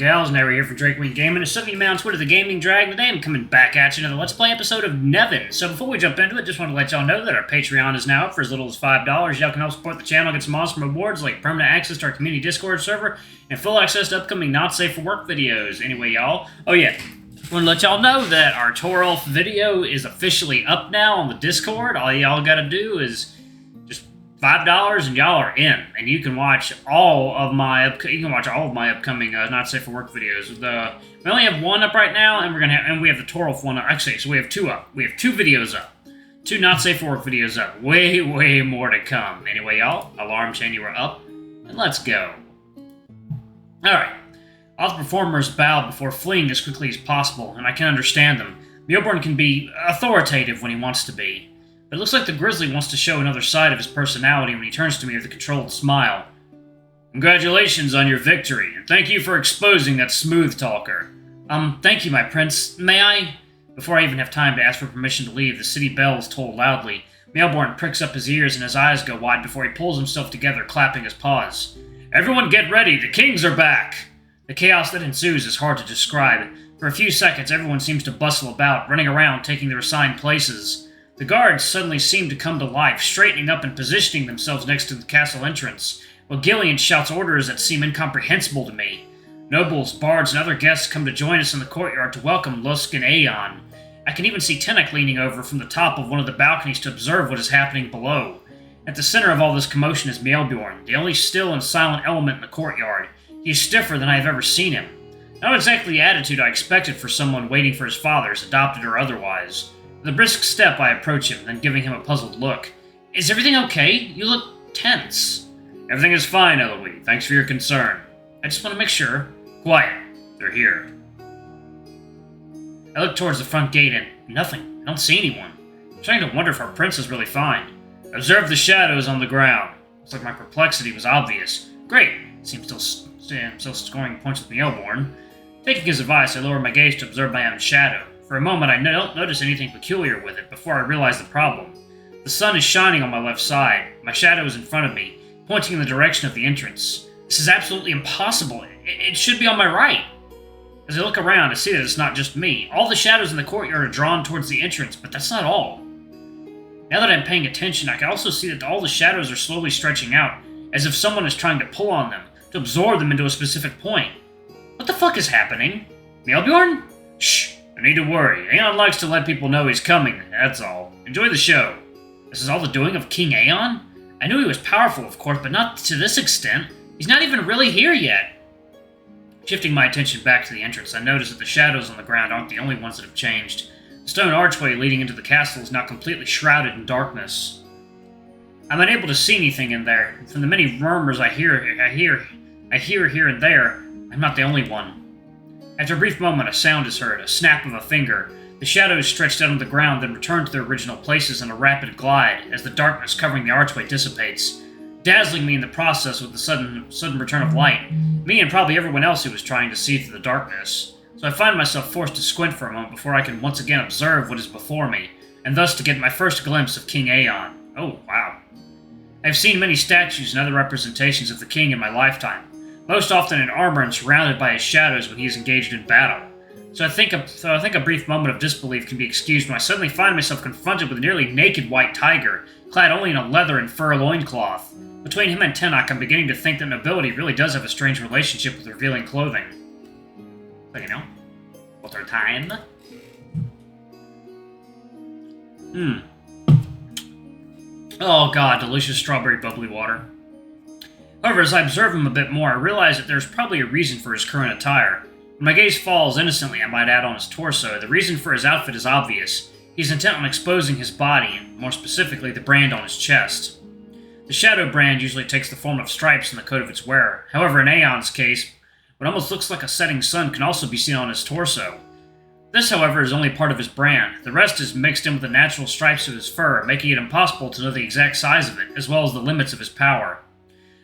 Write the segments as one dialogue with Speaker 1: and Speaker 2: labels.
Speaker 1: gals, now we're here for Drake Wing Gaming. It's 70 man on Twitter, the Gaming Dragon. Today I'm coming back at you another Let's Play episode of NeveN. So before we jump into it, just want to let y'all know that our Patreon is now up for as little as $5. Y'all can help support the channel, get some awesome rewards like permanent access to our community Discord server, and full access to upcoming not safe for work videos. Anyway, y'all. Oh yeah, I want to let y'all know that our Tour Elf video is officially up now on the Discord. All y'all gotta do is $5 and y'all are in, and you can watch all of my upcoming not safe for work videos. We only have one up right now, and we have the Torolf one up. Actually, so we have two up. We have two videos up, two not safe for work videos up. Way more to come. Anyway, y'all, alarm chain, you are up, and let's go. All right, all the performers bowed before fleeing as quickly as possible, and I can understand them. Bjorn can be authoritative when he wants to be. But it looks like the Grizzly wants to show another side of his personality when he turns to me with a controlled smile. Congratulations on your victory, and thank you for exposing that smooth talker. Thank you, my prince. May I? Before I even have time to ask for permission to leave, the city bells toll loudly. Maelborn pricks up his ears and his eyes go wide before he pulls himself together, clapping his paws. Everyone get ready, the kings are back! The chaos that ensues is hard to describe. For a few seconds, everyone seems to bustle about, running around, taking their assigned places. The guards suddenly seem to come to life, straightening up and positioning themselves next to the castle entrance, while Gillian shouts orders that seem incomprehensible to me. Nobles, bards, and other guests come to join us in the courtyard to welcome Lusk and Aeon. I can even see Tennek leaning over from the top of one of the balconies to observe what is happening below. At the center of all this commotion is Maelborn, the only still and silent element in the courtyard. He is stiffer than I have ever seen him. Not exactly the attitude I expected for someone waiting for his fathers, adopted or otherwise. With a brisk step, I approach him, then giving him a puzzled look. Is everything okay? You look tense. Everything is fine, Ellois. Thanks for your concern. I just want to make sure. Quiet. They're here. I look towards the front gate and nothing. I don't see anyone. I'm starting to wonder if our prince is really fine. Observe the shadows on the ground. Looks like my perplexity was obvious. Great. Seems still scoring points with Maelborn. Taking his advice, I lower my gaze to observe my own shadow. For a moment, I don't notice anything peculiar with it before I realize the problem. The sun is shining on my left side. My shadow is in front of me, pointing in the direction of the entrance. This is absolutely impossible. It should be on my right. As I look around, I see that it's not just me. All the shadows in the courtyard are drawn towards the entrance, but that's not all. Now that I'm paying attention, I can also see that all the shadows are slowly stretching out, as if someone is trying to pull on them, to absorb them into a specific point. What the fuck is happening? Maelborn? Shh. No need to worry. Aeon likes to let people know he's coming, that's all. Enjoy the show. This is all the doing of King Aeon? I knew he was powerful, of course, but not to this extent. He's not even really here yet. Shifting my attention back to the entrance, I notice that the shadows on the ground aren't the only ones that have changed. The stone archway leading into the castle is now completely shrouded in darkness. I'm unable to see anything in there. From the many murmurs I hear here and there, I'm not the only one. After a brief moment, a sound is heard, a snap of a finger. The shadows stretched out on the ground, then return to their original places in a rapid glide as the darkness covering the archway dissipates, dazzling me in the process with the sudden return of light, me and probably everyone else who was trying to see through the darkness. So I find myself forced to squint for a moment before I can once again observe what is before me, and thus to get my first glimpse of King Aeon. Oh, wow. I've seen many statues and other representations of the king in my lifetime, most often in armor and surrounded by his shadows when he is engaged in battle. So I think a brief moment of disbelief can be excused when I suddenly find myself confronted with a nearly naked white tiger, clad only in a leather and fur loincloth. Between him and Tennek, I'm beginning to think that nobility really does have a strange relationship with revealing clothing. But you know, what's our time? Oh god, delicious strawberry bubbly water. However, as I observe him a bit more, I realize that there's probably a reason for his current attire. When my gaze falls innocently, I might add, on his torso, the reason for his outfit is obvious. He's intent on exposing his body, and more specifically, the brand on his chest. The shadow brand usually takes the form of stripes in the coat of its wearer. However, in Aeon's case, what almost looks like a setting sun can also be seen on his torso. This, however, is only part of his brand. The rest is mixed in with the natural stripes of his fur, making it impossible to know the exact size of it, as well as the limits of his power.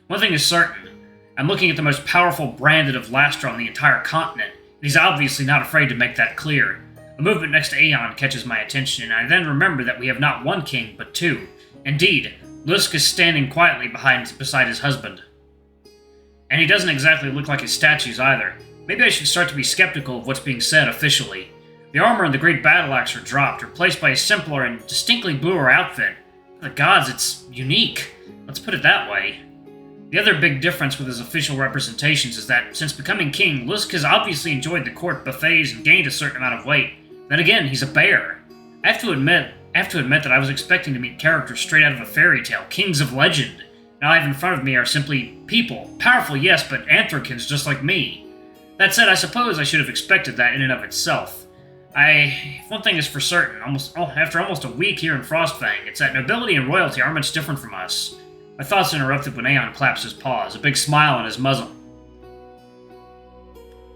Speaker 1: One thing is certain. I'm looking at the most powerful branded of Lastra on the entire continent, and he's obviously not afraid to make that clear. A movement next to Aeon catches my attention, and I then remember that we have not one king, but two. Indeed, Lusk is standing quietly beside his husband. And he doesn't exactly look like his statues either. Maybe I should start to be skeptical of what's being said officially. The armor and the great battle axe are dropped, replaced by a simpler and distinctly bluer outfit. For the gods, it's unique. Let's put it that way. The other big difference with his official representations is that, since becoming king, Lusk has obviously enjoyed the court buffets and gained a certain amount of weight. Then again, he's a bear. I have to admit that I was expecting to meet characters straight out of a fairy tale, kings of legend. Now I have in front of me are simply people. Powerful, yes, but anthracans just like me. That said, I suppose I should have expected that in and of itself. One thing is for certain, after almost a week here in Frostfang, it's that nobility and royalty aren't much different from us. My thoughts interrupted when Aeon claps his paws, a big smile on his muzzle.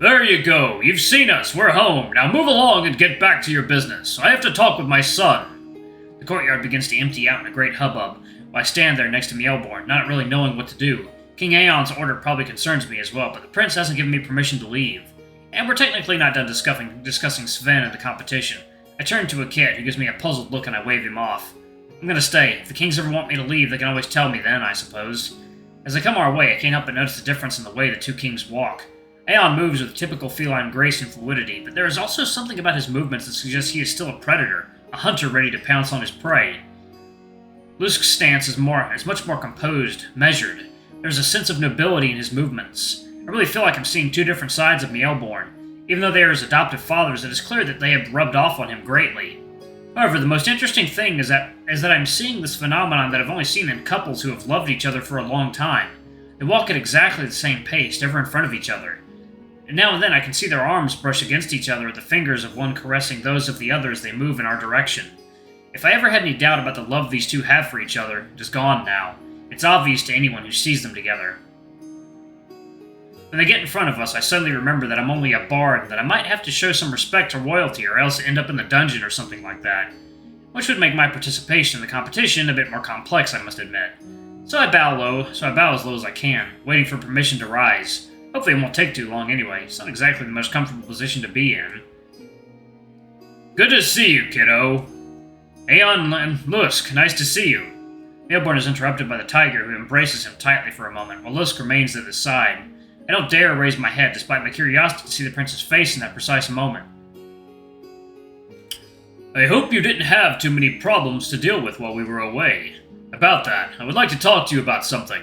Speaker 1: There you go, you've seen us, we're home. Now move along and get back to your business. I have to talk with my son. The courtyard begins to empty out in a great hubbub, while I stand there next to Mielborn, not really knowing what to do. King Aeon's order probably concerns me as well, but the prince hasn't given me permission to leave. And we're technically not done discussing Sven and the competition. I turn to a kid who gives me a puzzled look and I wave him off. I'm gonna stay. If the kings ever want me to leave, they can always tell me then, I suppose. As I come our way, I can't help but notice the difference in the way the two kings walk. Aeon moves with typical feline grace and fluidity, but there is also something about his movements that suggests he is still a predator, a hunter ready to pounce on his prey. Lusk's stance is much more composed, measured. There's a sense of nobility in his movements. I really feel like I'm seeing two different sides of Mielborn. Even though they are his adoptive fathers, it is clear that they have rubbed off on him greatly. However, the most interesting thing is that I'm seeing this phenomenon that I've only seen in couples who have loved each other for a long time. They walk at exactly the same pace, never in front of each other. And now and then I can see their arms brush against each other with the fingers of one caressing those of the other as they move in our direction. If I ever had any doubt about the love these two have for each other, it is gone now. It's obvious to anyone who sees them together. When they get in front of us, I suddenly remember that I'm only a bard and that I might have to show some respect to royalty or else end up in the dungeon or something like that. Which would make my participation in the competition a bit more complex, I must admit. So I bow as low as I can, waiting for permission to rise. Hopefully it won't take too long anyway. It's not exactly the most comfortable position to be in. Good to see you, kiddo. Aeon and Lusk, nice to see you. Mielborn is interrupted by the tiger, who embraces him tightly for a moment, while Lusk remains at his side. I don't dare raise my head, despite my curiosity to see the prince's face in that precise moment. I hope you didn't have too many problems to deal with while we were away. About that, I would like to talk to you about something.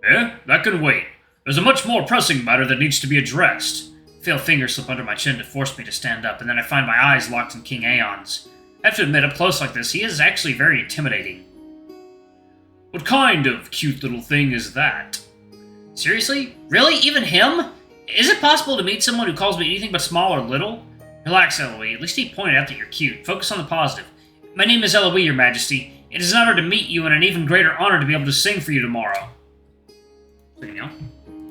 Speaker 1: Eh? That can wait. There's a much more pressing matter that needs to be addressed. I feel fingers slip under my chin to force me to stand up, and then I find my eyes locked in King Aeon's. I have to admit, up close like this, he is actually very intimidating. What kind of cute little thing is that? Seriously? Really? Even him? Is it possible to meet someone who calls me anything but small or little? Relax, Ellois. At least he pointed out that you're cute. Focus on the positive. My name is Ellois, your majesty. It is an honor to meet you and an even greater honor to be able to sing for you tomorrow. Singing now.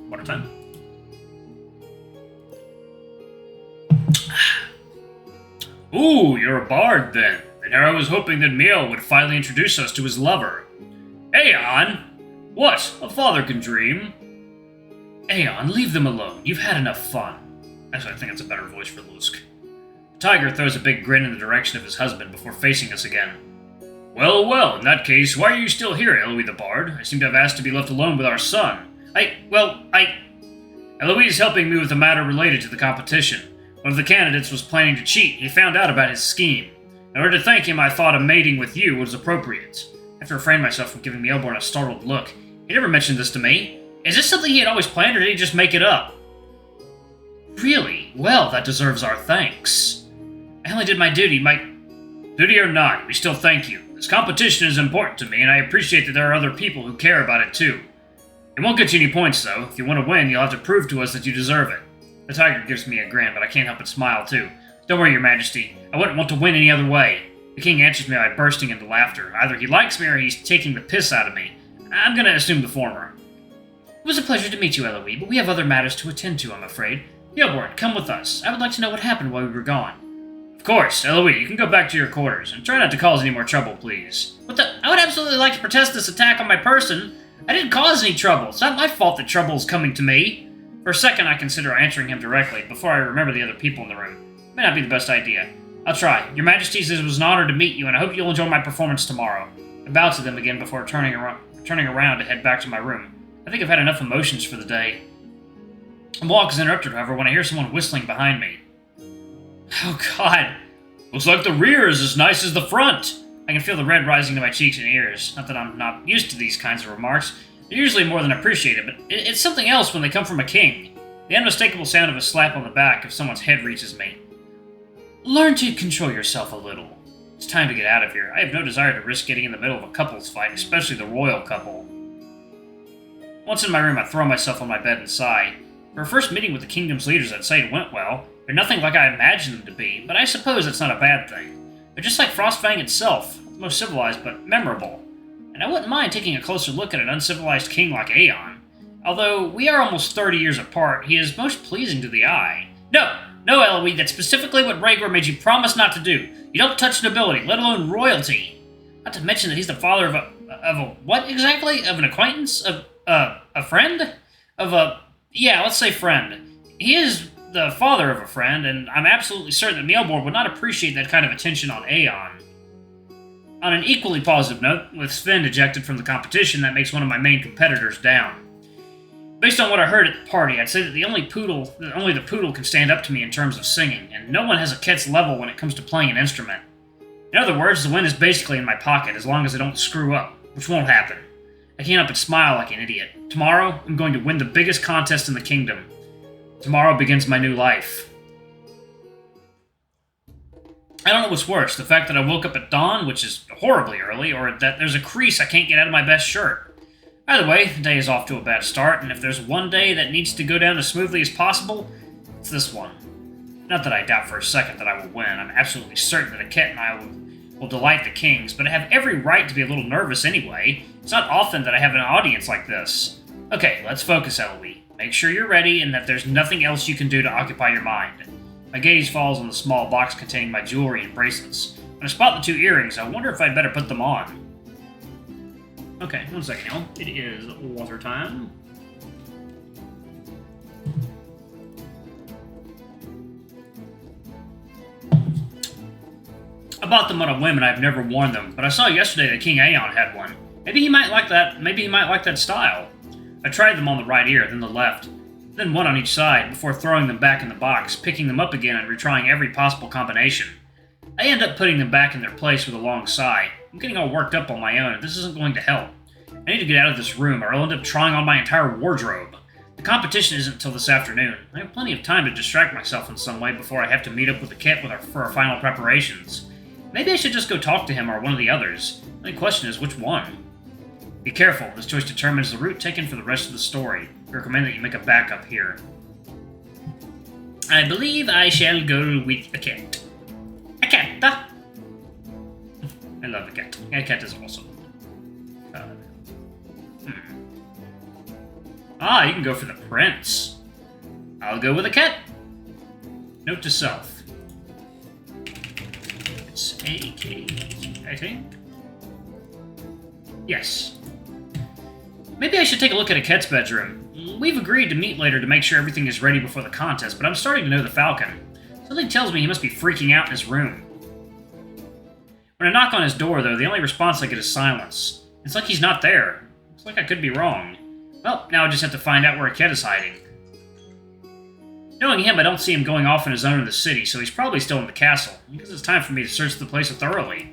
Speaker 1: Water time. Ooh, you're a bard then. And here I was hoping that Miel would finally introduce us to his lover. Aeon! What? A father can dream. Aeon, leave them alone. You've had enough fun. Actually, I think it's a better voice for Lusk. The tiger throws a big grin in the direction of his husband before facing us again. Well, well, in that case, why are you still here, Ellois the Bard? I seem to have asked to be left alone with our son. Ellois is helping me with a matter related to the competition. One of the candidates was planning to cheat, and he found out about his scheme. In order to thank him, I thought a mating with you was appropriate. I have to refrain myself from giving Mielborn a startled look. He never mentioned this to me. Is this something he had always planned, or did he just make it up? Really? Well, that deserves our thanks. I only did my duty. Duty or not, we still thank you. This competition is important to me, and I appreciate that there are other people who care about it too. It won't get you any points, though. If you want to win, you'll have to prove to us that you deserve it. The tiger gives me a grin, but I can't help but smile too. Don't worry, your majesty. I wouldn't want to win any other way. The king answers me by bursting into laughter. Either he likes me or he's taking the piss out of me. I'm gonna assume the former. It was a pleasure to meet you, Ellois, but we have other matters to attend to, I'm afraid. Mielborn, come with us. I would like to know what happened while we were gone. Of course, Ellois, you can go back to your quarters, and try not to cause any more trouble, please. I would absolutely like to protest this attack on my person. I didn't cause any trouble. It's not my fault that trouble is coming to me. For a second, I consider answering him directly, before I remember the other people in the room. It may not be the best idea. I'll try. Your Majesties, it was an honor to meet you, and I hope you'll enjoy my performance tomorrow. I bow to them again before turning around to head back to my room. I think I've had enough emotions for the day. The walk is interrupted, however, when I hear someone whistling behind me. Oh god. Looks like the rear is as nice as the front. I can feel the red rising to my cheeks and ears. Not that I'm not used to these kinds of remarks. They're usually more than appreciated, but it's something else when they come from a king. The unmistakable sound of a slap on the back if someone's head reaches me. Learn to control yourself a little. It's time to get out of here. I have no desire to risk getting in the middle of a couple's fight, especially the royal couple. Once in my room, I throw myself on my bed and sigh. For a first meeting with the kingdom's leaders, I'd say it went well. They're nothing like I imagined them to be, but I suppose that's not a bad thing. They're just like Frostfang itself, most civilized but memorable. And I wouldn't mind taking a closer look at an uncivilized king like Aeon. Although we are almost 30 years apart, he is most pleasing to the eye. No, Ellois, that's specifically what Rhaegar made you promise not to do. You don't touch nobility, let alone royalty. Not to mention that he's the father of a what exactly? Of an acquaintance? Of a friend? Yeah, let's say friend. He is the father of a friend, and I'm absolutely certain that Mealborn would not appreciate that kind of attention on Aeon. On an equally positive note, with Sven ejected from the competition, that makes one of my main competitors down. Based on what I heard at the party, I'd say that only the poodle can stand up to me in terms of singing, and no one has a Ket's level when it comes to playing an instrument. In other words, the win is basically in my pocket, as long as I don't screw up, which won't happen. I can't help but smile like an idiot. Tomorrow, I'm going to win the biggest contest in the kingdom. Tomorrow begins my new life. I don't know what's worse, the fact that I woke up at dawn, which is horribly early, or that there's a crease I can't get out of my best shirt. Either way, the day is off to a bad start, and if there's one day that needs to go down as smoothly as possible, it's this one. Not that I doubt for a second that I will win. I'm absolutely certain that a Ket and I will delight the kings, but I have every right to be a little nervous anyway. It's not often that I have an audience like this. Okay, let's focus, Ellois. Make sure you're ready and that there's nothing else you can do to occupy your mind. My gaze falls on the small box containing my jewelry and bracelets. When I spot the 2 earrings, I wonder if I'd better put them on. Okay, 1 second, y'all. It is water time. I bought them on a whim and I've never worn them, but I saw yesterday that King Aeon had one. Maybe he might like that style. I tried them on the right ear, then the left, then one on each side, before throwing them back in the box, picking them up again and retrying every possible combination. I end up putting them back in their place with a long sigh. I'm getting all worked up on my own, and this isn't going to help. I need to get out of this room, or I'll end up trying on my entire wardrobe. The competition isn't until this afternoon. I have plenty of time to distract myself in some way before I have to meet up with the Ket for our final preparations. Maybe I should just go talk to him or one of the others. The only question is which one. Be careful, this choice determines the route taken for the rest of the story. I recommend that you make a backup here. I believe I shall go with a cat. A cat! I love a cat. A cat is awesome. Ah, you can go for the prince. I'll go with a cat. Note to self. It's AK, I think. Yes. Maybe I should take a look at a Ket's bedroom. We've agreed to meet later to make sure everything is ready before the contest, but I'm starting to know the Falcon. Something tells me he must be freaking out in his room. When I knock on his door, though, the only response I get is silence. It's like he's not there. Looks like I could be wrong. Well, now I just have to find out where a Ket is hiding. Knowing him, I don't see him going off on his own in the city, so he's probably still in the castle, because it's time for me to search the place thoroughly.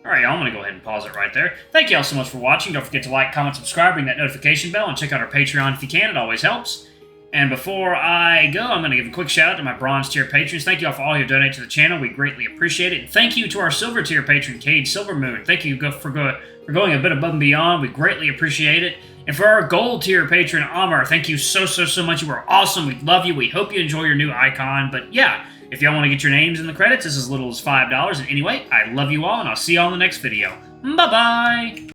Speaker 1: Alright, y'all, I'm going to go ahead and pause it right there. Thank you all so much for watching. Don't forget to like, comment, subscribe, ring that notification bell, and check out our Patreon if you can. It always helps. And before I go, I'm going to give a quick shout out to my bronze tier patrons. Thank you all for all who donate to the channel. We greatly appreciate it. And thank you to our silver tier patron, Cade Silvermoon. Thank you for going a bit above and beyond. We greatly appreciate it. And for our gold tier patron, Amar, thank you so much. You are awesome. We love you. We hope you enjoy your new icon. But yeah, if y'all want to get your names in the credits, it's as little as $5. And anyway, I love you all, and I'll see y'all in the next video. Bye-bye!